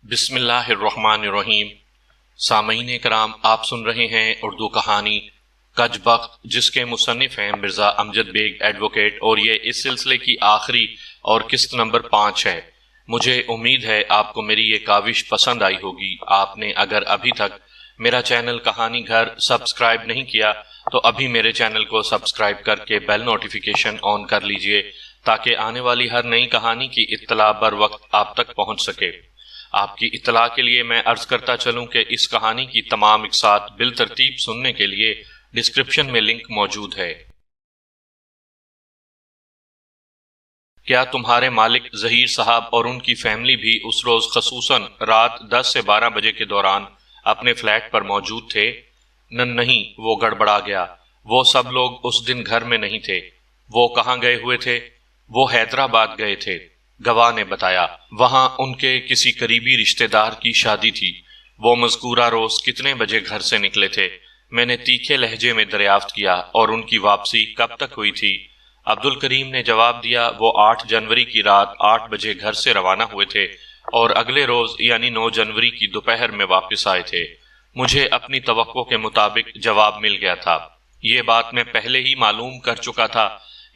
بسم اللہ الرحمن الرحیم۔ سامعین کرام، آپ سن رہے ہیں اردو کہانی کج بخت، جس کے مصنف ہیں مرزا امجد بیگ ایڈوکیٹ، اور یہ اس سلسلے کی آخری اور قسط نمبر 5 ہے۔ مجھے امید ہے آپ کو میری یہ کاوش پسند آئی ہوگی۔ آپ نے اگر ابھی تک میرا چینل کہانی گھر سبسکرائب نہیں کیا تو ابھی میرے چینل کو سبسکرائب کر کے بیل نوٹیفیکیشن آن کر لیجئے تاکہ آنے والی ہر نئی کہانی کی اطلاع بر وقت آپ تک پہنچ سکے۔ آپ کی اطلاع کے لیے میں عرض کرتا چلوں کہ اس کہانی کی تمام اقساط بالترتیب سننے کے لیے ڈسکرپشن میں لنک موجود ہے۔ کیا تمہارے مالک ظہیر صاحب اور ان کی فیملی بھی اس روز خصوصاً رات 10 سے 12 بجے کے دوران اپنے فلیٹ پر موجود تھے؟ نہیں، وہ گڑبڑا گیا۔ وہ سب لوگ اس دن گھر میں نہیں تھے۔ وہ کہاں گئے ہوئے تھے؟ وہ حیدرآباد گئے تھے، گواہ نے بتایا۔ وہاں ان کے کسی قریبی رشتہ دار کی شادی تھی۔ وہ مذکورہ روز کتنے بجے گھر سے نکلے تھے؟ میں نے تیکھے لہجے میں دریافت کیا۔ اور ان کی واپسی کب تک ہوئی تھی؟ عبد الکریم نے جواب دیا، وہ 8 جنوری کی رات 8 بجے گھر سے روانہ ہوئے تھے اور اگلے روز یعنی 9 جنوری کی دوپہر میں واپس آئے تھے۔ مجھے اپنی توقع کے مطابق جواب مل گیا تھا۔ یہ بات میں پہلے ہی معلوم کر چکا تھا۔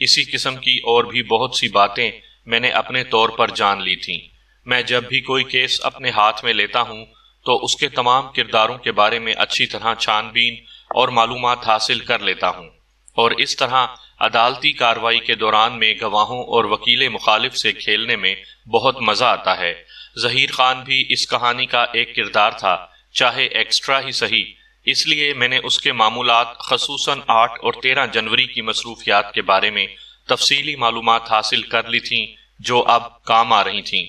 اسی قسم کی اور بھی بہت سی باتیں میں نے اپنے طور پر جان لی تھیں۔ میں جب بھی کوئی کیس اپنے ہاتھ میں لیتا ہوں تو اس کے تمام کرداروں کے بارے میں اچھی طرح چھان بین اور معلومات حاصل کر لیتا ہوں، اور اس طرح عدالتی کارروائی کے دوران میں گواہوں اور وکیل مخالف سے کھیلنے میں بہت مزہ آتا ہے۔ ظہیر خان بھی اس کہانی کا ایک کردار تھا، چاہے ایکسٹرا ہی صحیح۔ اس لیے میں نے اس کے معمولات خصوصاً 8 اور 13 جنوری کی مصروفیات کے بارے میں تفصیلی معلومات حاصل کر لی تھیں جو اب کام آ رہی تھیں۔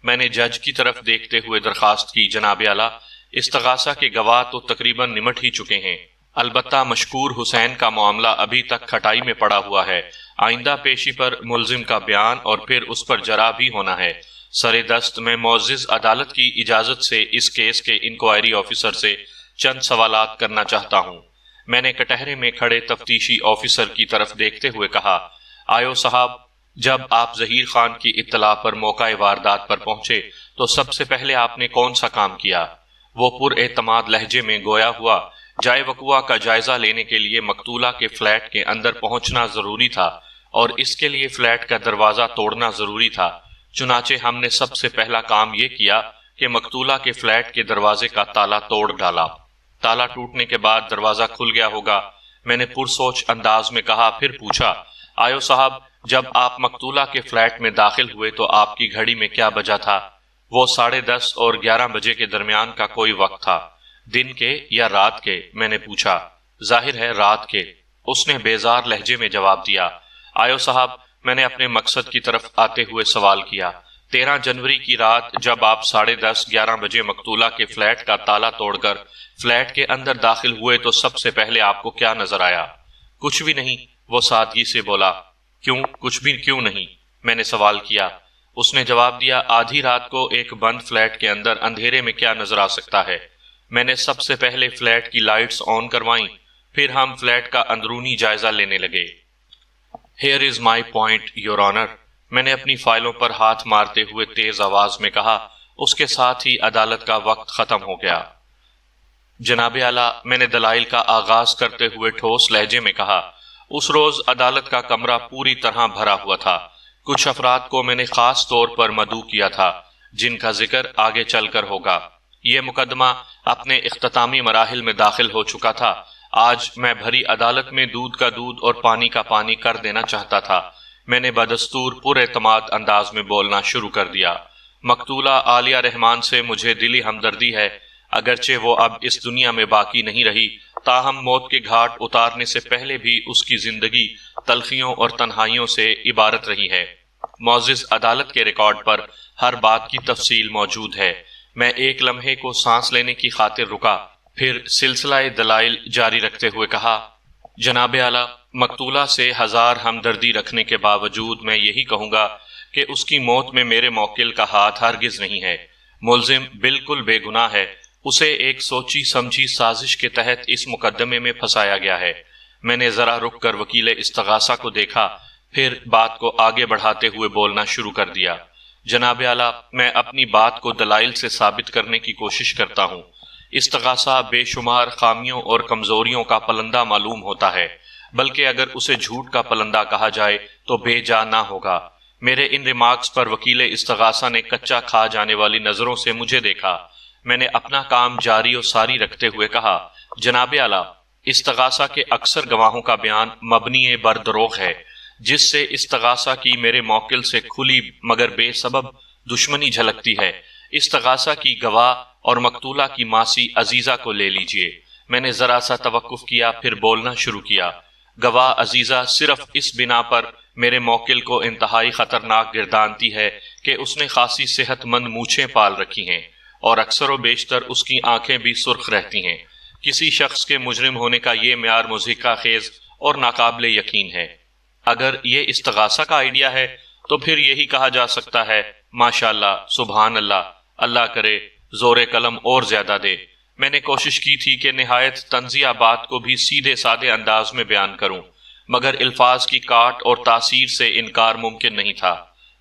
میں نے جج کی طرف دیکھتے ہوئے درخواست کی، جناب اعلیٰ، استغاثہ کے گواہ تو تقریباً نمٹ ہی چکے ہیں، البتہ مشکور حسین کا معاملہ ابھی تک کھٹائی میں پڑا ہوا ہے۔ آئندہ پیشی پر ملزم کا بیان اور پھر اس پر جرا بھی ہونا ہے۔ سر دست میں معزز عدالت کی اجازت سے اس کیس کے انکوائری آفیسر سے چند سوالات کرنا چاہتا ہوں۔ میں نے کٹہرے میں کھڑے تفتیشی آفیسر کی طرف دیکھتے ہوئے کہا، آئیو صاحب، جب آپ ظہیر خان کی اطلاع پر موقع واردات پر پہنچے تو سب سے پہلے آپ نے کون سا کام کیا؟ وہ پر اعتماد لہجے میں گویا ہوا، جائے وقوع کا جائزہ لینے کے لیے مقتولہ کے فلیٹ کے اندر پہنچنا ضروری تھا اور اس کے لیے فلیٹ کا دروازہ توڑنا ضروری تھا۔ چنانچہ ہم نے سب سے پہلا کام یہ کیا کہ مقتولہ کے فلیٹ کے دروازے کا تالا توڑ ڈالا۔ تالا ٹوٹنے کے بعد دروازہ کھل گیا ہوگا، میں نے پرسوچ انداز میں کہا، پھر پوچھا، آئیو صاحب، جب آپ مقتولہ کے فلیٹ میں داخل ہوئے تو آپ کی گھڑی میں کیا بجا تھا؟ وہ 10:30 اور 11 بجے کے درمیان کا کوئی وقت تھا۔ دن کے یا رات کے؟ میں نے پوچھا۔ ظاہر ہے رات کے، اس نے بیزار لہجے میں جواب دیا۔ آئیو صاحب، میں نے اپنے مقصد کی طرف آتے ہوئے سوال کیا، 13 جنوری کی رات جب آپ 10:30 11 بجے مقتولہ کے فلیٹ کا تالا توڑ کر فلیٹ کے اندر داخل ہوئے تو سب سے پہلے آپ کو کیا نظر آیا؟ کچھ بھی نہیں، وہ سادگی سے بولا۔ کیوں کچھ بھی کیوں نہیں؟ میں نے سوال کیا۔ اس نے جواب دیا، آدھی رات کو ایک بند فلیٹ کے اندر اندھیرے میں کیا نظر آ سکتا ہے؟ میں نے سب سے پہلے فلیٹ کی لائٹس آن کروائیں، پھر ہم فلیٹ کا اندرونی جائزہ لینے لگے۔ Here is my point, Your Honor، میں نے اپنی فائلوں پر ہاتھ مارتے ہوئے تیز آواز میں کہا۔ اس کے ساتھ ہی عدالت کا وقت ختم ہو گیا۔ جناب اعلیٰ، میں نے دلائل کا آغاز کرتے ہوئے ٹھوس لہجے میں کہا، اس روز عدالت کا کمرہ پوری طرح بھرا ہوا تھا۔ کچھ افراد کو میں نے خاص طور پر مدعو کیا تھا، جن کا ذکر آگے چل کر ہوگا۔ یہ مقدمہ اپنے اختتامی مراحل میں داخل ہو چکا تھا۔ آج میں بھری عدالت میں دودھ کا دودھ اور پانی کا پانی کر دینا چاہتا تھا۔ میں نے بدستور پر اعتماد انداز میں بولنا شروع کر دیا۔ مقتولہ عالیہ رحمان سے مجھے دلی ہمدردی ہے، اگرچہ وہ اب اس دنیا میں باقی نہیں رہی، تاہم موت کے گھاٹ اتارنے سے پہلے بھی اس کی زندگی تلخیوں اور تنہائیوں سے عبارت رہی ہے۔ معزز عدالت کے ریکارڈ پر ہر بات کی تفصیل موجود ہے۔ میں ایک لمحے کو سانس لینے کی خاطر رکا، پھر سلسلہ دلائل جاری رکھتے ہوئے کہا، جناب اعلیٰ، مقتولہ سے ہزار ہمدردی رکھنے کے باوجود میں یہی کہوں گا کہ اس کی موت میں میرے موکل کا ہاتھ ہرگز نہیں ہے۔ ملزم بالکل بے گناہ ہے، اسے ایک سوچی سمجھی سازش کے تحت اس مقدمے میں پھنسایا گیا ہے۔ میں نے ذرا رک کر وکیل استغاثہ کو دیکھا، پھر بات کو آگے بڑھاتے ہوئے بولنا شروع کر دیا۔ جناب اعلیٰ، میں اپنی بات کو دلائل سے ثابت کرنے کی کوشش کرتا ہوں۔ استغاثہ بے شمار خامیوں اور کمزوریوں کا پلندہ معلوم ہوتا ہے، بلکہ اگر اسے جھوٹ کا پلندہ کہا جائے تو بے جا نہ ہوگا۔ میرے ان ریمارکس پر وکیل استغاثہ نے کچا کھا جانے والی نظروں سے مجھے دیکھا۔ میں نے اپنا کام جاری و ساری رکھتے ہوئے کہا، جناب اعلیٰ، استغاثہ کے اکثر گواہوں کا بیان مبنی بر دروغ ہے، جس سے استغاثہ کی میرے موکل سے کھلی مگر بے سبب دشمنی جھلکتی ہے۔ استغاثہ کی گواہ اور مقتولہ کی ماسی عزیزہ کو لے لیجئے۔ میں نے ذرا سا توقف کیا، پھر بولنا شروع کیا۔ گواہ عزیزہ صرف اس بنا پر میرے موکل کو انتہائی خطرناک گردانتی ہے کہ اس نے خاصی صحت مند مونچھیں پال رکھی ہیں اور اکثر و بیشتر اس کی آنکھیں بھی سرخ رہتی ہیں۔ کسی شخص کے مجرم ہونے کا یہ معیار مضحکہ خیز اور ناقابل یقین ہے۔ اگر یہ استغاثہ کا آئیڈیا ہے تو پھر یہی کہا جا سکتا ہے، ماشاءاللہ، سبحان اللہ، اللہ کرے زور قلم اور زیادہ دے۔ میں نے کوشش کی تھی کہ نہایت طنزیہ بات کو بھی سیدھے سادے انداز میں بیان کروں، مگر الفاظ کی کاٹ اور تاثیر سے انکار ممکن نہیں تھا۔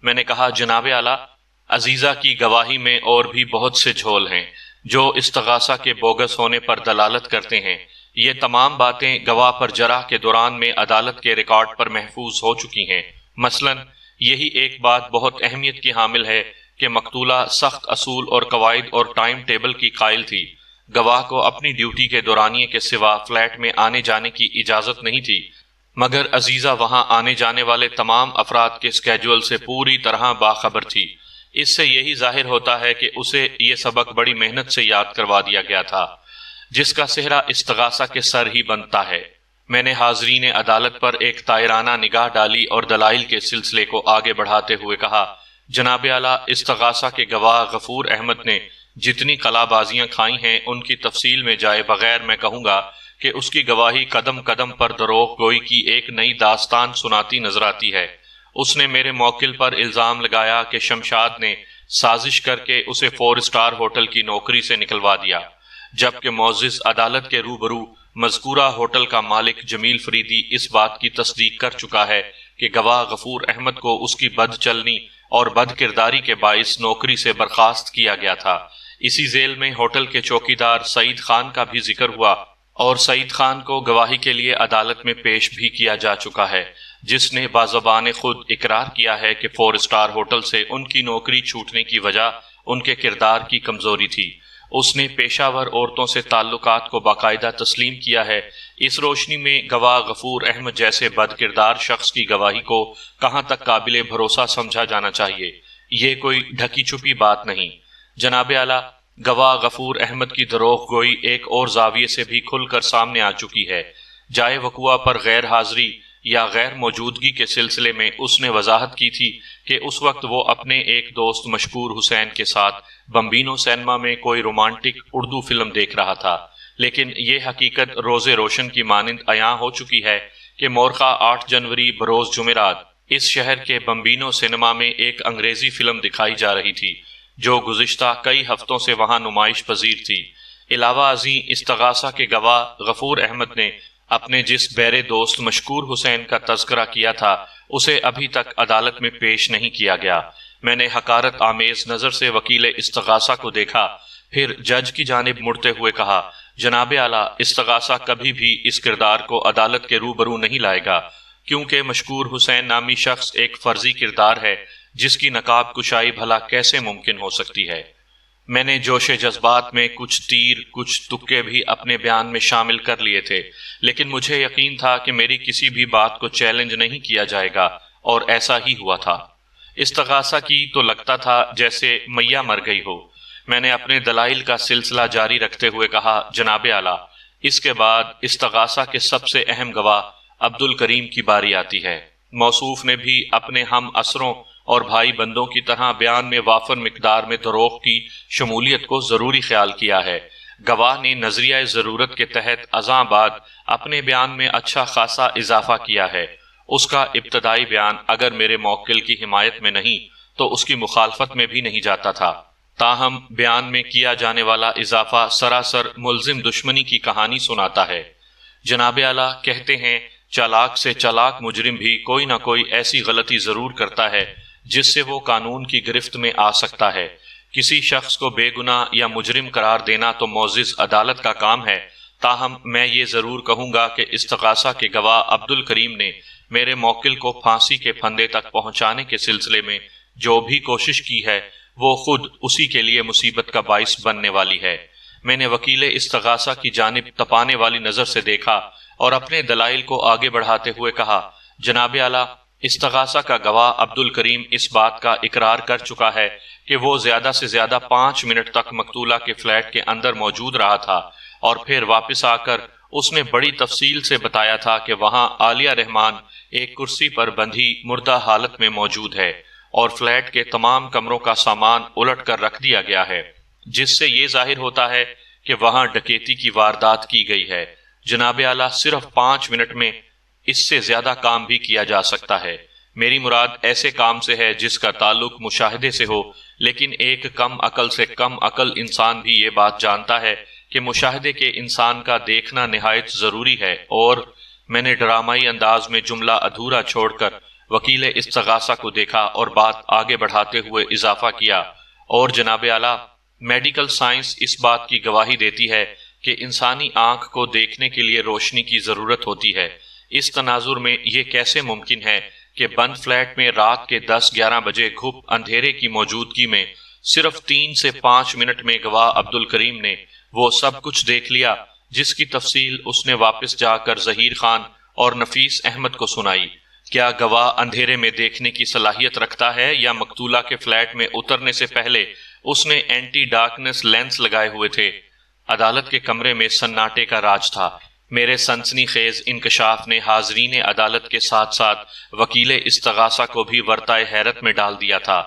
میں نے کہا، جناب اعلیٰ، عزیزہ کی گواہی میں اور بھی بہت سے جھول ہیں جو استغاثہ کے بوگس ہونے پر دلالت کرتے ہیں۔ یہ تمام باتیں گواہ پر جرح کے دوران میں عدالت کے ریکارڈ پر محفوظ ہو چکی ہیں۔ مثلاً یہی ایک بات بہت اہمیت کی حامل ہے کہ مقتولہ سخت اصول اور قواعد اور ٹائم ٹیبل کی قائل تھی۔ گواہ کو اپنی ڈیوٹی کے دورانیے کے سوا فلیٹ میں آنے جانے کی اجازت نہیں تھی، مگر عزیزہ وہاں آنے جانے والے تمام افراد کے سکیجول سے پوری طرح باخبر تھی۔ اس سے یہی ظاہر ہوتا ہے کہ اسے یہ سبق بڑی محنت سے یاد کروا دیا گیا تھا، جس کا صحرا استغاثہ کے سر ہی بنتا ہے۔ میں نے حاضرین عدالت پر ایک طائرانہ نگاہ ڈالی اور دلائل کے سلسلے کو آگے بڑھاتے ہوئے کہا، جناب اعلیٰ، استغاثہ کے گواہ غفور احمد نے جتنی قلع بازیاں کھائی ہیں ان کی تفصیل میں جائے بغیر میں کہوں گا کہ اس کی گواہی قدم قدم پر دروغ گوئی کی ایک نئی داستان سناتی نظر آتی ہے۔ اس نے میرے موکل پر الزام لگایا کہ شمشاد نے سازش کر کے اسے 4 اسٹار ہوٹل کی نوکری سے نکلوا دیا، جبکہ معزز عدالت کے روبرو مذکورہ ہوٹل کا مالک جمیل فریدی اس بات کی تصدیق کر چکا ہے کہ گواہ غفور احمد کو اس کی بد چلنی اور بد کرداری کے باعث نوکری سے برخاست کیا گیا تھا۔ اسی ذیل میں ہوٹل کے چوکیدار سعید خان کا بھی ذکر ہوا اور سعید خان کو گواہی کے لیے عدالت میں پیش بھی کیا جا چکا ہے، جس نے بازبان خود اقرار کیا ہے کہ 4 اسٹار ہوٹل سے ان کی نوکری چھوٹنے کی وجہ ان کے کردار کی کمزوری تھی۔ اس نے پیشہ ور عورتوں سے تعلقات کو باقاعدہ تسلیم کیا ہے۔ اس روشنی میں گواہ غفور احمد جیسے بد کردار شخص کی گواہی کو کہاں تک قابل بھروسہ سمجھا جانا چاہیے؟ یہ کوئی ڈھکی چھپی بات نہیں۔ جناب اعلیٰ، گواہ غفور احمد کی دروغ گوئی ایک اور زاویے سے بھی کھل کر سامنے آ چکی ہے۔ جائے وقوع پر غیر حاضری یا غیر موجودگی کے سلسلے میں اس نے وضاحت کی تھی کہ اس وقت وہ اپنے ایک دوست مشکور حسین کے ساتھ بمبینو سینما میں کوئی رومانٹک اردو فلم دیکھ رہا تھا، لیکن یہ حقیقت روز روشن کی مانند عیاں ہو چکی ہے کہ مورخہ 8 جنوری بروز جمعرات اس شہر کے بمبینو سینما میں ایک انگریزی فلم دکھائی جا رہی تھی جو گزشتہ کئی ہفتوں سے وہاں نمائش پذیر تھی۔ علاوہ ازیں استغاثہ کے گواہ غفور احمد نے اپنے جس بہرے دوست مشکور حسین کا تذکرہ کیا تھا اسے ابھی تک عدالت میں پیش نہیں کیا گیا۔ میں نے حقارت آمیز نظر سے وکیل استغاثہ کو دیکھا، پھر جج کی جانب مڑتے ہوئے کہا، جناب اعلیٰ، استغاثہ کبھی بھی اس کردار کو عدالت کے روبرو نہیں لائے گا، کیونکہ مشکور حسین نامی شخص ایک فرضی کردار ہے جس کی نقاب کشائی بھلا کیسے ممکن ہو سکتی ہے۔ میں نے جوش جذبات میں کچھ تیر کچھ تکے بھی اپنے بیان میں شامل کر لیے تھے، لیکن مجھے یقین تھا کہ میری کسی بھی بات کو چیلنج نہیں کیا جائے گا، اور ایسا ہی ہوا تھا۔ استغاثہ کی تو لگتا تھا جیسے میاں مر گئی ہو۔ میں نے اپنے دلائل کا سلسلہ جاری رکھتے ہوئے کہا، جناب اعلیٰ، اس کے بعد استغاثہ کے سب سے اہم گواہ عبد الکریم کی باری آتی ہے۔ موصوف نے بھی اپنے ہم اسروں اور بھائی بندوں کی طرح بیان میں وافر مقدار میں دروغ کی شمولیت کو ضروری خیال کیا ہے۔ گواہ نے نظریہ ضرورت کے تحت ازاں بعد اپنے بیان میں اچھا خاصا اضافہ کیا ہے۔ اس کا ابتدائی بیان اگر میرے موکل کی حمایت میں نہیں تو اس کی مخالفت میں بھی نہیں جاتا تھا، تاہم بیان میں کیا جانے والا اضافہ سراسر ملزم دشمنی کی کہانی سناتا ہے۔ جناب اعلیٰ، کہتے ہیں چالاک سے چالاک مجرم بھی کوئی نہ کوئی ایسی غلطی ضرور کرتا ہے جس سے وہ قانون کی گرفت میں آ سکتا ہے۔ کسی شخص کو بے گناہ یا مجرم قرار دینا تو معزز عدالت کا کام ہے، تاہم میں یہ ضرور کہوں گا کہ استغاثہ کے گواہ عبدالکریم نے میرے موکل کو پھانسی کے پھندے تک پہنچانے کے سلسلے میں جو بھی کوشش کی ہے وہ خود اسی کے لیے مصیبت کا باعث بننے والی ہے۔ میں نے وکیل استغاثہ کی جانب تپانے والی نظر سے دیکھا اور اپنے دلائل کو آگے بڑھاتے ہوئے کہا، جناب اعلیٰ، استغاثہ کا گواہ عبدالکریم اس بات کا اقرار کر چکا ہے کہ وہ زیادہ سے زیادہ 5 منٹ تک مقتولہ کے فلیٹ کے اندر موجود رہا تھا اور پھر واپس آ کر اس نے بڑی تفصیل سے بتایا تھا کہ وہاں عالیہ رحمان ایک کرسی پر بندھی مردہ حالت میں موجود ہے اور فلیٹ کے تمام کمروں کا سامان الٹ کر رکھ دیا گیا ہے، جس سے یہ ظاہر ہوتا ہے کہ وہاں ڈکیتی کی واردات کی گئی ہے۔ جناب اعلیٰ، صرف 5 منٹ میں اس سے زیادہ کام بھی کیا جا سکتا ہے۔ میری مراد ایسے کام سے ہے جس کا تعلق مشاہدے سے ہو، لیکن ایک کم عقل سے کم عقل انسان بھی یہ بات جانتا ہے کہ مشاہدے کے انسان کا دیکھنا نہایت ضروری ہے۔ اور میں نے ڈرامائی انداز میں جملہ ادھورا چھوڑ کر وکیل استغاثہ کو دیکھا اور بات آگے بڑھاتے ہوئے اضافہ کیا، اور جناب اعلیٰ، میڈیکل سائنس اس بات کی گواہی دیتی ہے کہ انسانی آنکھ کو دیکھنے کے لیے روشنی کی ضرورت ہوتی ہے۔ اس تناظر میں یہ کیسے ممکن ہے کہ بند فلیٹ میں رات کے 10-11 بجے گھپ اندھیرے کی موجودگی میں صرف 3 سے 5 منٹ میں گواہ عبدالکریم نے وہ سب کچھ دیکھ لیا جس کی تفصیل اس نے واپس جا کر ظہیر خان اور نفیس احمد کو سنائی؟ کیا گواہ اندھیرے میں دیکھنے کی صلاحیت رکھتا ہے یا مقتولہ کے فلیٹ میں اترنے سے پہلے اس نے اینٹی ڈارکنس لینس لگائے ہوئے تھے؟ عدالت کے کمرے میں سناٹے کا راج تھا۔ میرے سنسنی خیز انکشاف نے حاضرین عدالت کے ساتھ ساتھ وکیل استغاثہ کو بھی ورطۂ حیرت میں ڈال دیا تھا۔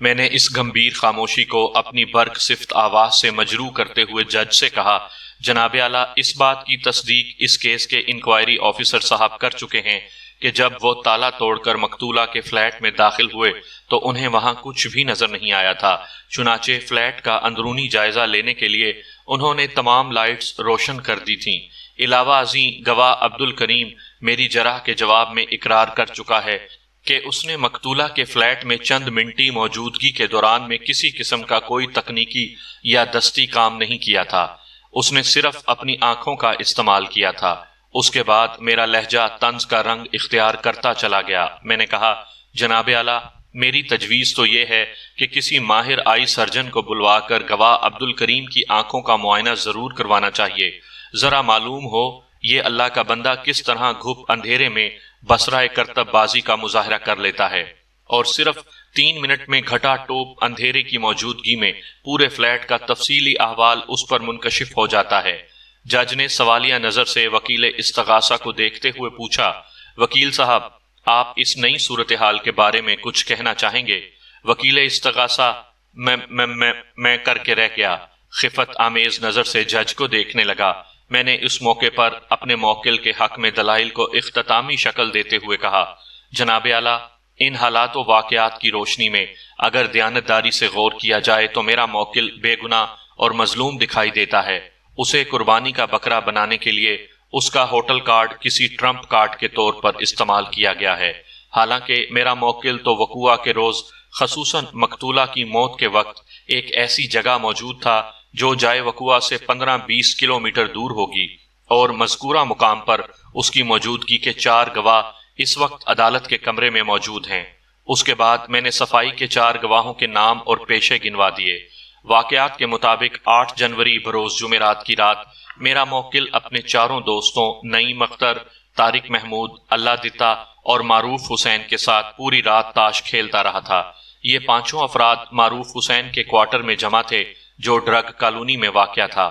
میں نے اس گمبھیر خاموشی کو اپنی برق صفت آواز سے مجروح کرتے ہوئے جج سے کہا، جناب اعلیٰ، اس بات کی تصدیق اس کیس کے انکوائری آفیسر صاحب کر چکے ہیں کہ جب وہ تالا توڑ کر مقتولہ کے فلیٹ میں داخل ہوئے تو انہیں وہاں کچھ بھی نظر نہیں آیا تھا، چنانچہ فلیٹ کا اندرونی جائزہ لینے کے لیے انہوں نے تمام لائٹس روشن کر دی تھیں۔ علاوہ ازیں گواہ عبدالکریم میری جرح کے جواب میں اقرار کر چکا ہے کہ اس نے مقتولہ کے فلیٹ میں چند منٹی موجودگی کے دوران میں کسی قسم کا کوئی تکنیکی یا دستی کام نہیں کیا تھا، اس نے صرف اپنی آنکھوں کا استعمال کیا تھا۔ اس کے بعد میرا لہجہ طنز کا رنگ اختیار کرتا چلا گیا۔ میں نے کہا، جناب اعلیٰ، میری تجویز تو یہ ہے کہ کسی ماہر آئی سرجن کو بلوا کر گواہ عبدالکریم کی آنکھوں کا معائنہ ضرور کروانا چاہیے، ذرا معلوم ہو یہ اللہ کا بندہ کس طرح گھپ اندھیرے میں بسرائے کرتب بازی کا مظاہرہ کر لیتا ہے، اور صرف 3 منٹ میں گھٹا ٹوپ اندھیرے کی موجودگی میں پورے فلیٹ کا تفصیلی احوال اس پر منکشف ہو جاتا ہے۔ جج نے سوالیہ نظر سے وکیل استغاثہ کو دیکھتے ہوئے پوچھا، وکیل صاحب، آپ اس نئی صورتحال کے بارے میں کچھ کہنا چاہیں گے؟ وکیل استغاثہ، میں کر کے رہ گیا، خفت آمیز نظر سے جج کو دیکھنے لگا۔ میں نے اس موقع پر اپنے موکل کے حق میں دلائل کو اختتامی شکل دیتے ہوئے کہا، جناب اعلیٰ، ان حالات و واقعات کی روشنی میں اگر دیانتداری سے غور کیا جائے تو میرا موکل بے گناہ اور مظلوم دکھائی دیتا ہے۔ اسے قربانی کا بکرا بنانے کے لیے اس کا ہوٹل کارڈ کسی ٹرمپ کارڈ کے طور پر استعمال کیا گیا ہے، حالانکہ میرا موکل تو وقوعہ کے روز خصوصاً مقتولہ کی موت کے وقت ایک ایسی جگہ موجود تھا جو جائے وقوعہ سے 15-20 کلومیٹر دور ہوگی، اور مذکورہ مقام پر اس کی موجودگی کے 4 گواہ اس وقت عدالت کے کمرے میں موجود ہیں۔ اس کے بعد میں نے صفائی کے 4 گواہوں کے نام اور پیشے گنوا دیے۔ واقعات کے مطابق 8 جنوری بروز جمعرات کی رات میرا موکل اپنے 4 دوستوں نعیم اختر، طارق محمود، اللہ دتا اور معروف حسین کے ساتھ پوری رات تاش کھیلتا رہا تھا۔ یہ 5 افراد معروف حسین کے کوارٹر میں جمع تھے جو ڈرگ کالونی میں واقع تھا۔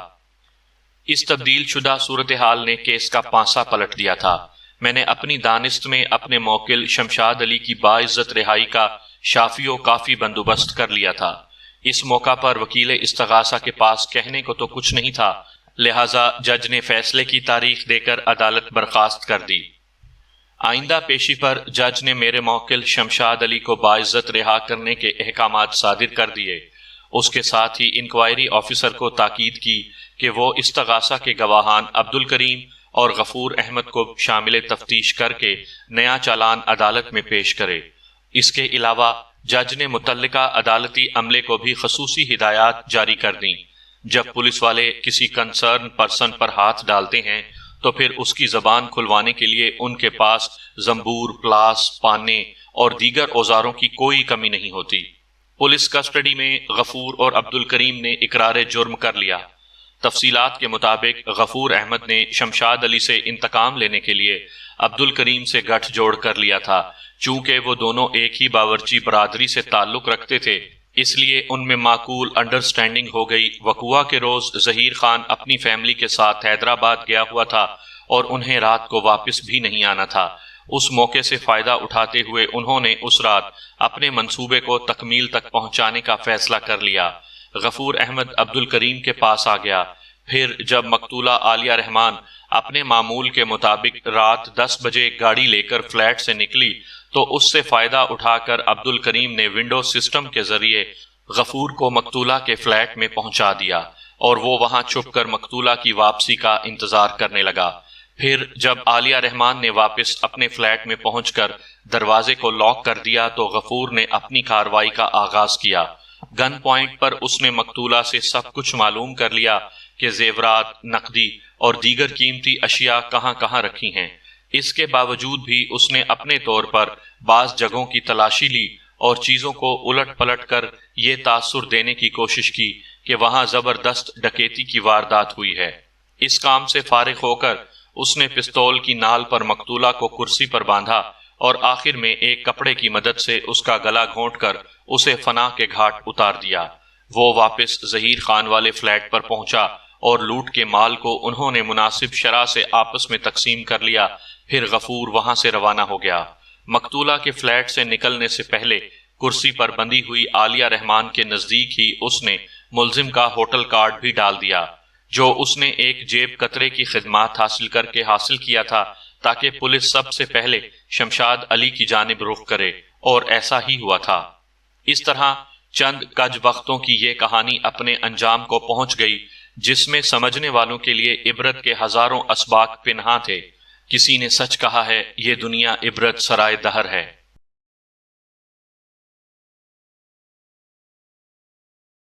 اس تبدیل شدہ صورتحال نے کیس کا پانسا پلٹ دیا تھا۔ میں نے اپنی دانست میں اپنے موکل شمشاد علی کی باعزت رہائی کا شافی و کافی بندوبست کر لیا تھا۔ اس موقع پر وکیل استغاثہ کے پاس کہنے کو تو کچھ نہیں تھا، لہٰذا جج نے فیصلے کی تاریخ دے کر عدالت برخاست کر دی۔ آئندہ پیشی پر جج نے میرے موکل شمشاد علی کو باعزت رہا کرنے کے احکامات صادر کر دیے۔ اس کے ساتھ ہی انکوائری آفیسر کو تاکید کی کہ وہ استغاثہ کے گواہان عبدالکریم اور غفور احمد کو شامل تفتیش کر کے نیا چالان عدالت میں پیش کرے۔ اس کے علاوہ جج نے متعلقہ عدالتی عملے کو بھی خصوصی ہدایات جاری کر دیں۔ جب پولیس والے کسی کنسرن پرسن پر ہاتھ ڈالتے ہیں تو پھر اس کی زبان کھلوانے کے لیے ان کے پاس زنبور، پلاس، پانے اور دیگر اوزاروں کی کوئی کمی نہیں ہوتی۔ پولیس کسٹڈی میں غفور اور عبد الکریم نے اقرار جرم کر لیا۔ تفصیلات کے مطابق غفور احمد نے شمشاد علی سے انتقام لینے کے لیے عبد الکریم سے گٹھ جوڑ کر لیا تھا۔ چونکہ وہ دونوں ایک ہی باورچی برادری سے تعلق رکھتے تھے، اس لیے ان میں معقول انڈرسٹینڈنگ ہو گئی۔ وقوعہ کے روز ظہیر خان اپنی فیملی کے ساتھ حیدرآباد گیا ہوا تھا اور انہیں رات کو واپس بھی نہیں آنا تھا۔ اس موقع سے فائدہ اٹھاتے ہوئے انہوں نے اس رات اپنے منصوبے کو تکمیل تک پہنچانے کا فیصلہ کر لیا۔ غفور احمد عبد الکریم کے پاس آ گیا۔ پھر جب مقتولہ عالیہ رحمان اپنے معمول کے مطابق رات 10 بجے گاڑی لے کر فلیٹ سے نکلی تو اس سے فائدہ اٹھا کر عبد الکریم نے ونڈو سسٹم کے ذریعے غفور کو مقتولہ کے فلیٹ میں پہنچا دیا اور وہ وہاں چھپ کر مقتولہ کی واپسی کا انتظار کرنے لگا۔ پھر جب عالیہ رحمان نے واپس اپنے فلیٹ میں پہنچ کر دروازے کو لاک کر دیا تو غفور نے اپنی کارروائی کا آغاز کیا۔ گن پوائنٹ پر اس نے مقتولہ سے سب کچھ معلوم کر لیا کہ زیورات، نقدی اور دیگر قیمتی اشیاء کہاں کہاں رکھی ہیں۔ اس کے باوجود بھی اس نے اپنے طور پر بعض جگہوں کی تلاشی لی اور چیزوں کو الٹ پلٹ کر یہ تاثر دینے کی کوشش کی کہ وہاں زبردست ڈکیتی کی واردات ہوئی ہے۔ اس کام سے فارغ ہو کر اس نے پستول کی نال پر مقتولہ کو کرسی پر باندھا اور آخر میں ایک کپڑے کی مدد سے اس کا گلا گھونٹ کر اسے فنا کے گھاٹ اتار دیا۔ وہ واپس ظہیر خان والے فلیٹ پر پہنچا اور لوٹ کے مال کو انہوں نے مناسب شرح سے آپس میں تقسیم کر لیا۔ پھر غفور وہاں سے روانہ ہو گیا۔ مقتولہ کے فلیٹ سے نکلنے سے پہلے کرسی پر بندھی ہوئی عالیہ رحمان کے نزدیک ہی اس نے ملزم کا ہوٹل کارڈ بھی ڈال دیا، جو اس نے ایک جیب کترے کی خدمات حاصل کر کے حاصل کیا تھا تاکہ پولیس سب سے پہلے شمشاد علی کی جانب رخ کرے، اور ایسا ہی ہوا تھا۔ اس طرح چند کج وقتوں کی یہ کہانی اپنے انجام کو پہنچ گئی، جس میں سمجھنے والوں کے لیے عبرت کے ہزاروں اسباق پنہاں تھے۔ کسی نے سچ کہا ہے، یہ دنیا عبرت سرائے دہر ہے۔